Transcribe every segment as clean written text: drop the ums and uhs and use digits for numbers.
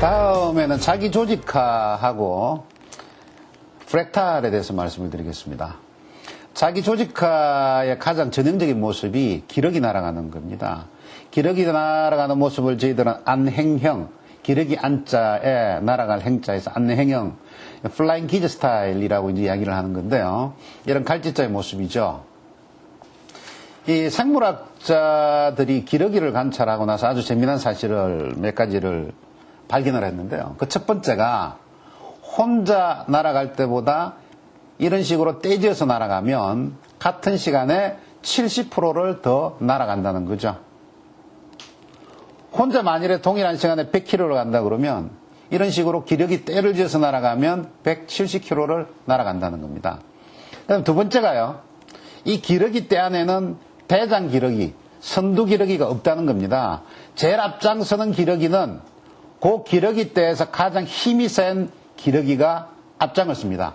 다음에는 자기 조직화하고 프랙탈에 대해서 말씀을 드리겠습니다. 자기 조직화의 가장 전형적인 모습이 기러기 날아가는 겁니다. 기러기 날아가는 모습을 저희들은 안행형, 기러기 안자에 날아갈 행자에서 안행형, 플라잉 기즈 스타일이라고 이제 이야기를 하는 건데요. 이런 갈지자의 모습이죠. 이 생물학자들이 기러기를 관찰하고 나서 아주 재미난 사실을 몇 가지를 발견을 했는데요. 그 첫 번째가 혼자 날아갈 때보다 이런 식으로 떼지어서 날아가면 같은 시간에 70%를 더 날아간다는 거죠. 혼자 만일에 동일한 시간에 100km를 간다 그러면 이런 식으로 기러기 떼를 지어서 날아가면 170km를 날아간다는 겁니다. 그다음 두 번째가요. 이 기러기 떼 안에는 대장 기러기, 선두 기러기가 없다는 겁니다. 제일 앞장서는 기러기는 그 기러기 떼에서 가장 힘이 센 기러기가 앞장을 씁니다.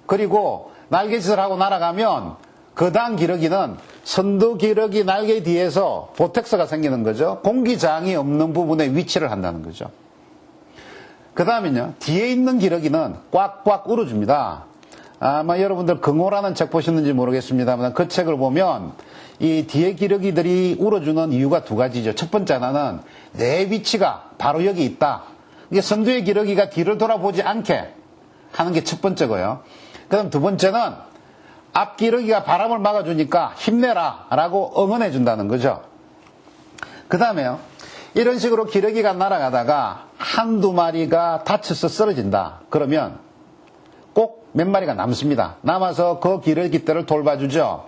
그리고 날개짓을 하고 날아가면 그 다음 기러기는 선두 기러기 날개 뒤에서 보텍스가 생기는 거죠. 공기저항이 없는 부분에 위치를 한다는 거죠. 그 다음에요. 뒤에 있는 기러기는 꽉꽉 울어줍니다. 아마 여러분들 긍호라는 책 보셨는지 모르겠습니다만 그 책을 보면 이 뒤에 기러기들이 울어주는 이유가 두 가지죠. 첫 번째 하나는 내 위치가 바로 여기 있다. 이게 선두의 기러기가 뒤를 돌아보지 않게 하는 게 첫 번째고요. 그 다음 두 번째는 앞 기러기가 바람을 막아주니까 힘내라 라고 응원해 준다는 거죠. 그 다음에요. 이런 식으로 기러기가 날아가다가 한두 마리가 다쳐서 쓰러진다. 그러면 꼭 몇 마리가 남습니다. 남아서 그 기러기 떼를 돌봐주죠.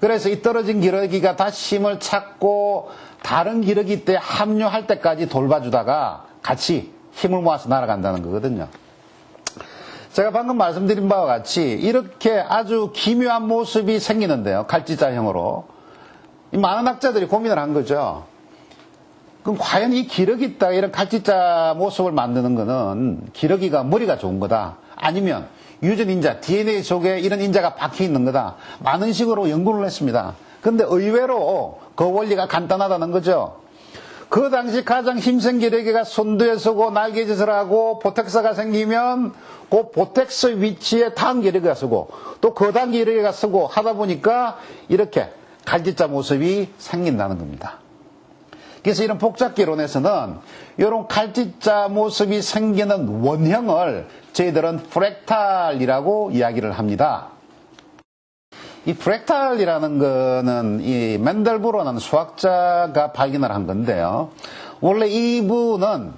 그래서 이 떨어진 기러기가 다시 힘을 찾고 다른 기러기 떼에 합류할 때까지 돌봐주다가 같이 힘을 모아서 날아간다는 거거든요. 제가 방금 말씀드린 바와 같이 이렇게 아주 기묘한 모습이 생기는데요. 갈지자형으로. 많은 학자들이 고민을 한 거죠. 그럼 과연 이 기러기 떼 이런 갈지자 모습을 만드는 거는 기러기가 머리가 좋은 거다. 아니면 유전 인자, DNA 속에 이런 인자가 박혀 있는 거다. 많은 식으로 연구를 했습니다. 근데 의외로 그 원리가 간단하다는 거죠. 그 당시 가장 힘센 기러기가 선두에 서고 날개짓을 하고 보텍스가 생기면 그 보텍스 위치에 다음 기러기가 서고 또 그 다음 기러기가 서고 하다 보니까 이렇게 갈지자 모습이 생긴다는 겁니다. 그래서 이런 복잡기론에서는 이런 갈지자 모습이 생기는 원형을 저희들은 프랙탈이라고 이야기를 합니다. 이 프랙탈이라는 거는 이 맨델브로라는 수학자가 발견을 한 건데요. 원래 이분은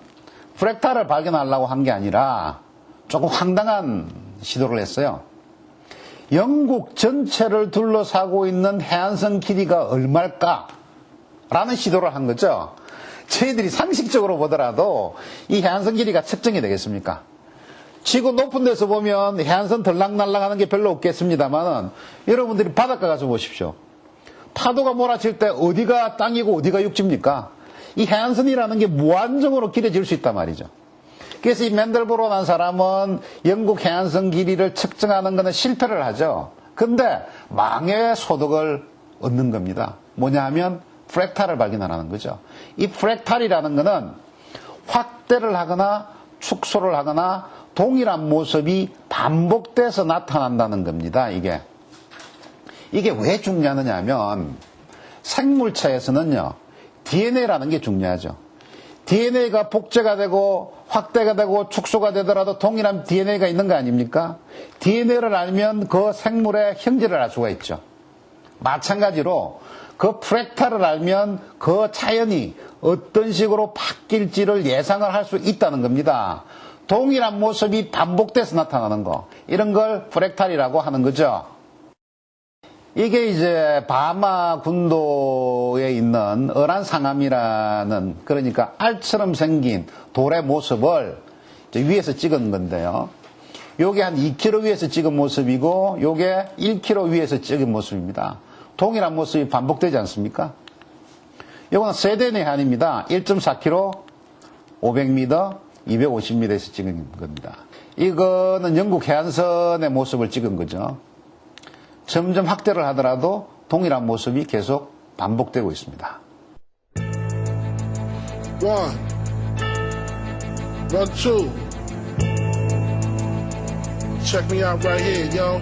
프랙탈을 발견하려고 한 게 아니라 조금 황당한 시도를 했어요. 영국 전체를 둘러싸고 있는 해안선 길이가 얼마일까? 라는 시도를 한 거죠. 저희들이 상식적으로 보더라도 이 해안선 길이가 측정이 되겠습니까? 지구 높은 데서 보면 해안선 들락날락하는 게 별로 없겠습니다만은 여러분들이 바닷가 가서 보십시오. 파도가 몰아칠 때 어디가 땅이고 어디가 육지입니까? 이 해안선이라는 게 무한정으로 길어질 수 있단 말이죠. 그래서 이 맨델브로라는 사람은 영국 해안선 길이를 측정하는 것은 실패를 하죠. 근데 망의 소득을 얻는 겁니다. 뭐냐 하면 프랙탈을 발견하는 거죠. 이 프랙탈이라는 것은 확대를 하거나 축소를 하거나 동일한 모습이 반복돼서 나타난다는 겁니다. 이게 왜 중요하느냐 하면 생물체에서는요. DNA라는 게 중요하죠. DNA가 복제가 되고 확대가 되고 축소가 되더라도 동일한 DNA가 있는 거 아닙니까? DNA를 알면 그 생물의 형질을 알 수가 있죠. 마찬가지로 그 프랙탈을 알면 그 자연이 어떤 식으로 바뀔지를 예상을 할 수 있다는 겁니다. 동일한 모습이 반복돼서 나타나는 거. 이런 걸 프랙탈이라고 하는 거죠. 이게 이제 바하마 군도에 있는 어란상암이라는 그러니까 알처럼 생긴 돌의 모습을 이제 위에서 찍은 건데요. 요게 한 2km 위에서 찍은 모습이고 요게 1km 위에서 찍은 모습입니다. 동일한 모습이 반복되지 않습니까? 요거는 세대내 해안입니다. 1.4km, 500m, 250m에서 찍은 겁니다. 이거는 영국 해안선의 모습을 찍은 거죠. 점점 확대를 하더라도 동일한 모습이 계속 반복되고 있습니다. 1, Run two. Check me out right here, yo.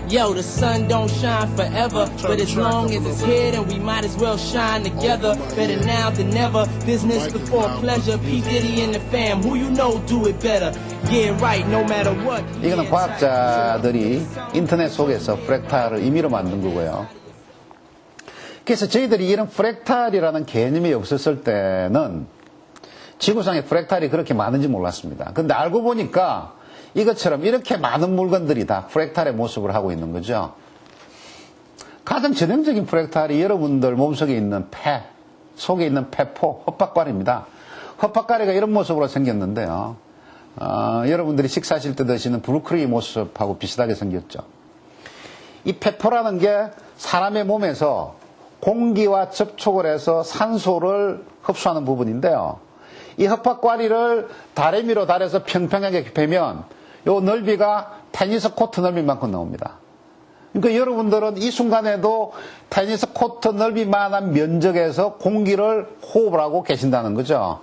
Yo, the sun don't shine forever, but as long as it's here, then we might as well shine together. Better now than never, business before pleasure. P. Diddy and the fam, who you know do it better. Yeah, right, no matter what. 이거는 과학자들이 인터넷 속에서 프랙탈을 임의로 만든 거고요. 그래서 저희들이 이런 프랙탈이라는 개념이 없었을 때는 지구상에 프랙탈이 그렇게 많은지 몰랐습니다. 근데 알고 보니까 이것처럼 이렇게 많은 물건들이 다 프랙탈의 모습을 하고 있는 거죠. 가장 전형적인 프랙탈이 여러분들 몸속에 있는 폐, 속에 있는 폐포, 헛박과리입니다. 헛박과리가 이런 모습으로 생겼는데요. 여러분들이 식사하실 때 드시는 브루크리 모습하고 비슷하게 생겼죠. 이 폐포라는 게 사람의 몸에서 공기와 접촉을 해서 산소를 흡수하는 부분인데요. 이 헛박과리를 다리미로 달여서 평평하게 펴면 요 넓이가 테니스 코트 넓이만큼 나옵니다. 그러니까 여러분들은 이 순간에도 테니스 코트 넓이만한 면적에서 공기를 호흡을 하고 계신다는 거죠.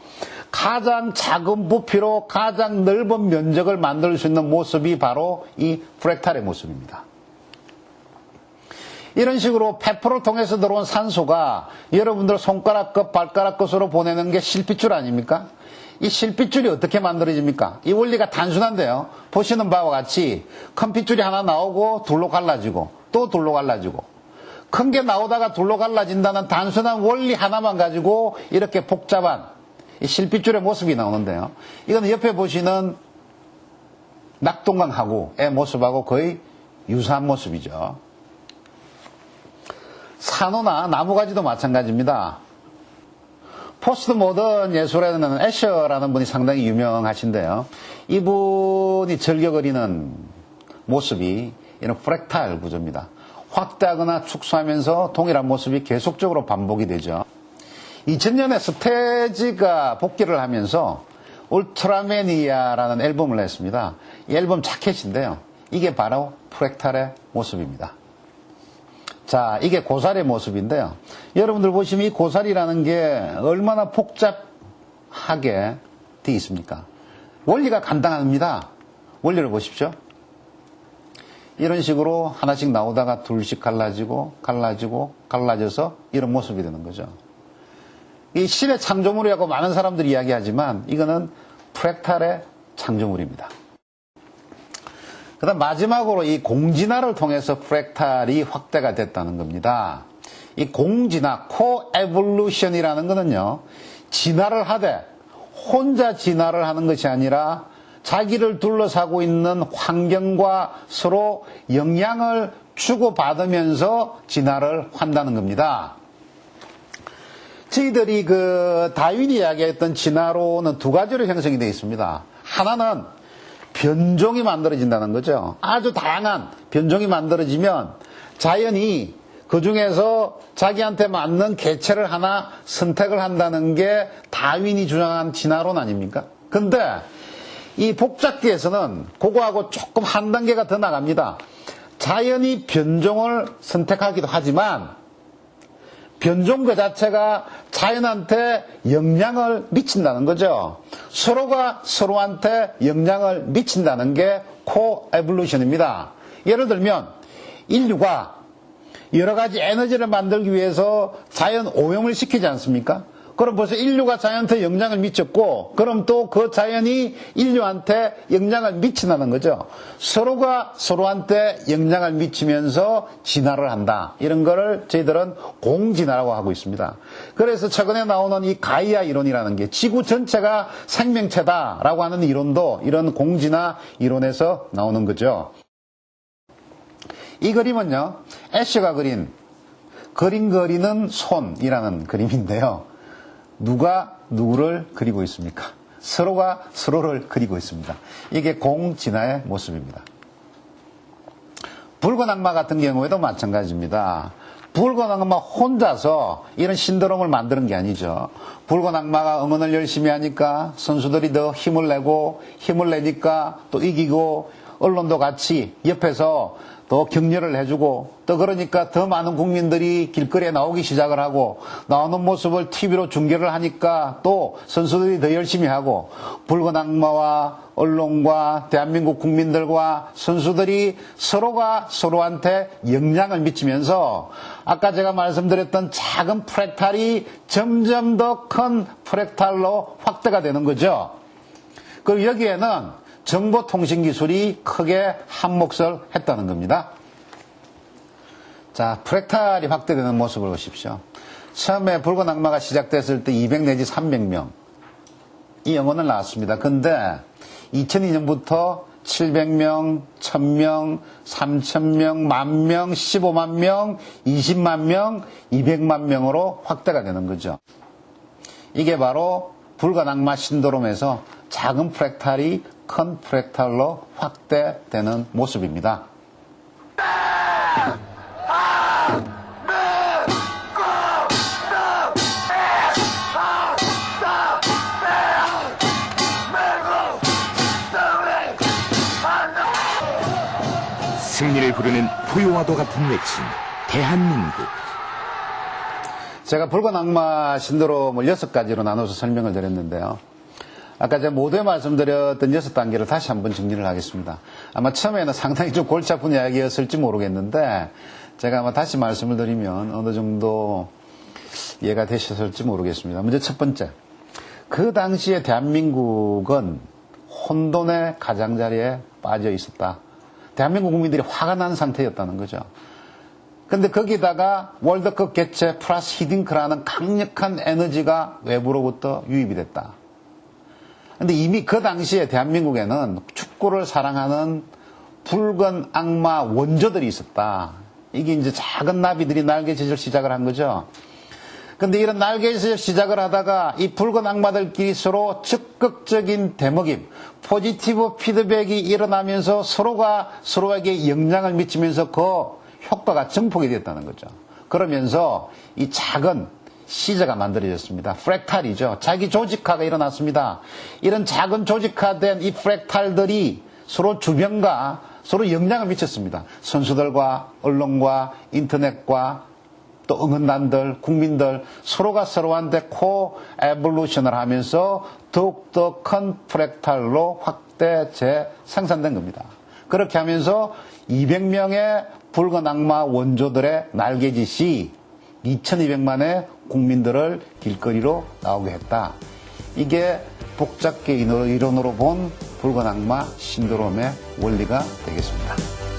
가장 작은 부피로 가장 넓은 면적을 만들 수 있는 모습이 바로 이 프랙탈의 모습입니다. 이런 식으로 폐포를 통해서 들어온 산소가 여러분들 손가락 끝, 발가락 끝으로 보내는 게 실핏줄 아닙니까? 이 실핏줄이 어떻게 만들어집니까? 이 원리가 단순한데요. 보시는 바와 같이 큰 핏줄이 하나 나오고 둘로 갈라지고 또 둘로 갈라지고 큰 게 나오다가 둘로 갈라진다는 단순한 원리 하나만 가지고 이렇게 복잡한 이 실핏줄의 모습이 나오는데요. 이건 옆에 보시는 낙동강하고의 모습하고 거의 유사한 모습이죠. 산호나 나무가지도 마찬가지입니다. 포스트 모던 예술에는 애셔라는 분이 상당히 유명하신데요. 이분이 즐겨 그리는 모습이 이런 프랙탈 구조입니다. 확대하거나 축소하면서 동일한 모습이 계속적으로 반복이 되죠. 2000년에 스테지가 복귀를 하면서 울트라매니아라는 앨범을 냈습니다. 이 앨범 자켓인데요. 이게 바로 프랙탈의 모습입니다. 자, 이게 고사리의 모습인데요. 여러분들 보시면 이 고사리라는 게 얼마나 복잡하게 되어 있습니까? 원리가 간단합니다. 원리를 보십시오. 이런 식으로 하나씩 나오다가 둘씩 갈라지고 갈라져서 이런 모습이 되는 거죠. 이 신의 창조물이라고 많은 사람들이 이야기하지만 이거는 프랙탈의 창조물입니다. 그 다음 마지막으로 이 공진화를 통해서 프랙탈이 확대가 됐다는 겁니다. 이 공진화, 코에볼루션이라는 거는요, 진화를 하되 혼자 진화를 하는 것이 아니라 자기를 둘러싸고 있는 환경과 서로 영향을 주고받으면서 진화를 한다는 겁니다. 저희들이 다윈이 이야기했던 진화로는 두 가지로 형성이 되어 있습니다. 하나는 변종이 만들어진다는 거죠. 아주 다양한 변종이 만들어지면 자연이 그 중에서 자기한테 맞는 개체를 하나 선택을 한다는 게 다윈이 주장한 진화론 아닙니까? 근데 이 복잡기에서는 그거하고 조금 한 단계가 더 나갑니다. 자연이 변종을 선택하기도 하지만 변종 그 자체가 자연한테 영향을 미친다는 거죠. 서로가 서로한테 영향을 미친다는 게 코에볼루션입니다. 예를 들면 인류가 여러 가지 에너지를 만들기 위해서 자연 오염을 시키지 않습니까? 그럼 벌써 인류가 자연한테 영향을 미쳤고, 그럼 또 그 자연이 인류한테 영향을 미친다는 거죠. 서로가 서로한테 영향을 미치면서 진화를 한다. 이런 거를 저희들은 공진화라고 하고 있습니다. 그래서 최근에 나오는 이 가이아 이론이라는 게 지구 전체가 생명체다라고 하는 이론도 이런 공진화 이론에서 나오는 거죠. 이 그림은요, 애쉬가 그린 그림 그리는 손이라는 그림인데요. 누가 누구를 그리고 있습니까? 서로가 서로를 그리고 있습니다. 이게 공진화의 모습입니다. 붉은 악마 같은 경우에도 마찬가지입니다. 붉은 악마 혼자서 이런 신드롬을 만드는 게 아니죠. 붉은 악마가 응원을 열심히 하니까 선수들이 더 힘을 내고 힘을 내니까 또 이기고 언론도 같이 옆에서 또 격려를 해주고 또 그러니까 더 많은 국민들이 길거리에 나오기 시작을 하고 나오는 모습을 TV로 중계를 하니까 또 선수들이 더 열심히 하고 붉은 악마와 언론과 대한민국 국민들과 선수들이 서로가 서로한테 영향을 미치면서 아까 제가 말씀드렸던 작은 프랙탈이 점점 더 큰 프랙탈로 확대가 되는 거죠. 그리고 여기에는 정보통신기술이 크게 한몫을 했다는 겁니다. 자, 프랙탈이 확대되는 모습을 보십시오. 처음에 붉은 악마가 시작됐을 때 200 내지 300명 이 영혼을 나왔습니다. 근데 2002년부터 700명, 1000명, 3000명, 10,000명, 15만 명, 20만 명, 200만 명으로 확대가 되는 거죠. 이게 바로 붉은 악마 신드롬에서 작은 프랙탈이 큰 프랙탈로 확대되는 모습입니다. 승리를 부르는 포효와도 같은 외침, 대한민국. 제가 붉은 악마 신드롬을 6가지로 나눠서 설명을 드렸는데요. 아까 제가 모두에 말씀드렸던 6단계를 다시 한번 정리를 하겠습니다. 아마 처음에는 상당히 좀 골치 아픈 이야기였을지 모르겠는데 제가 아마 다시 말씀을 드리면 어느 정도 이해가 되셨을지 모르겠습니다. 먼저 첫 번째, 그 당시에 대한민국은 혼돈의 가장자리에 빠져 있었다. 대한민국 국민들이 화가 난 상태였다는 거죠. 근데 거기다가 월드컵 개최 플러스 히딩크라는 강력한 에너지가 외부로부터 유입이 됐다. 근데 이미 그 당시에 대한민국에는 축구를 사랑하는 붉은 악마 원조들이 있었다. 이게 이제 작은 나비들이 날개짓을 시작을 한 거죠. 근데 이런 날개짓을 시작을 하다가 이 붉은 악마들끼리 서로 적극적인 대먹임, 포지티브 피드백이 일어나면서 서로가 서로에게 영향을 미치면서 그 효과가 증폭이 됐다는 거죠. 그러면서 이 작은 시저가 만들어졌습니다. 프랙탈이죠. 자기 조직화가 일어났습니다. 이런 작은 조직화된 이 프랙탈들이 서로 주변과 서로 영향을 미쳤습니다. 선수들과 언론과 인터넷과 또 응원단들, 국민들 서로가 서로한테 코-에볼루션을 하면서 더욱더 큰 프랙탈로 확대 재생산된 겁니다. 그렇게 하면서 200명의 붉은 악마 원조들의 날개짓이 2200만의 국민들을 길거리로 나오게 했다. 이게 복잡계 이론으로 본 붉은 악마 신드롬의 원리가 되겠습니다.